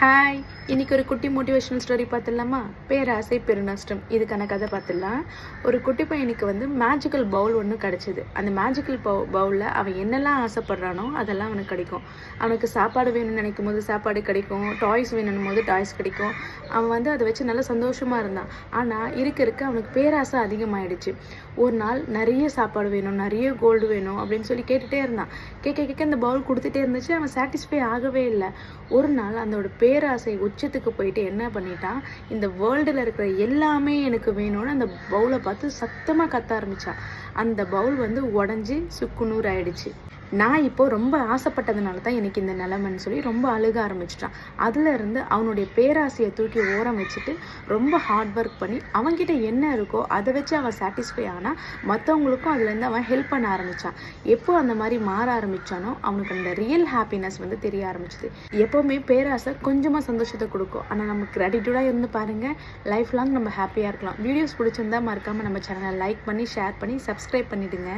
Hi, இன்னைக்கு ஒரு குட்டி மோட்டிவேஷனல் ஸ்டோரி பார்த்துடலாமா? பேராசை பெருநஷ்டம், இதுக்கான கதை பார்த்துடலாம். ஒரு குட்டி பையனுக்கு மேஜிக்கல் பவுல் ஒன்று கிடச்சிது. அந்த மேஜிக்கல் பவுலில் அவன் என்னெல்லாம் ஆசைப்படுறானோ அதெல்லாம் அவனுக்கு கிடைக்கும். அவனுக்கு சாப்பாடு வேணும்னு நினைக்கும் போது சாப்பாடு கிடைக்கும், டாய்ஸ் வேணும்னும் போது டாய்ஸ் கிடைக்கும். அவன் அதை வச்சு நல்லா சந்தோஷமாக இருந்தான். ஆனால் இருக்க அவனுக்கு பேராசை அதிகமாகிடுச்சு. ஒரு நாள் நிறைய சாப்பாடு வேணும், நிறைய கோல்டு வேணும் அப்படின்னு சொல்லி கேட்டுகிட்டே இருந்தான். கேட்க அந்த பவுல் கொடுத்துட்டே இருந்துச்சு. அவன் சாட்டிஸ்ஃபை ஆகவே இல்லை. ஒரு நாள் அதோட பேராசை உச்சத்துக்கு போயிட்டு என்ன பண்ணிட்டான், இந்த வேர்ல்டில் இருக்கிற எல்லாமே எனக்கு வேணும்னு அந்த பவுலை பார்த்து சத்தமாக கத்த ஆரம்பித்தான். அந்த பவுல் உடஞ்சி சுக்குநூறு ஆயிடுச்சு. நான் இப்போ ரொம்ப ஆசைப்பட்டதுனால தான் எனக்கு இந்த நிலைமைன்னு சொல்லி ரொம்ப அழுக ஆரம்பிச்சிட்டான். அதுலேருந்து அவனுடைய பேராசையை தூக்கி ஓரம் வச்சுட்டு ரொம்ப ஹார்ட் ஒர்க் பண்ணி அவன்கிட்ட என்ன இருக்கோ அதை வச்சு அவன் சாட்டிஸ்ஃபை ஆனால் மற்றவங்களுக்கும் அதுலேருந்து அவன் ஹெல்ப் பண்ண ஆரம்பித்தான். எப்போ அந்த மாதிரி மாற ஆரம்பித்தானோ அவனுக்கு அந்த ரியல் ஹாப்பினஸ் தெரிய ஆரம்பிச்சிது. எப்போவுமே பேராசை கொஞ்சமாக சந்தோஷத்தை கொடுக்கும். ஆனால் நம்ம கிராட்டிடியூடாக இருந்து பாருங்கள், லைஃப் லாங் நம்ம ஹாப்பியாக இருக்கலாம். வீடியோஸ் பிடிச்சிருந்தா மறக்காமல் நம்ம சேனலை லைக் பண்ணி ஷேர் பண்ணி சப்ஸ்கிரைப் பண்ணிவிடுங்க.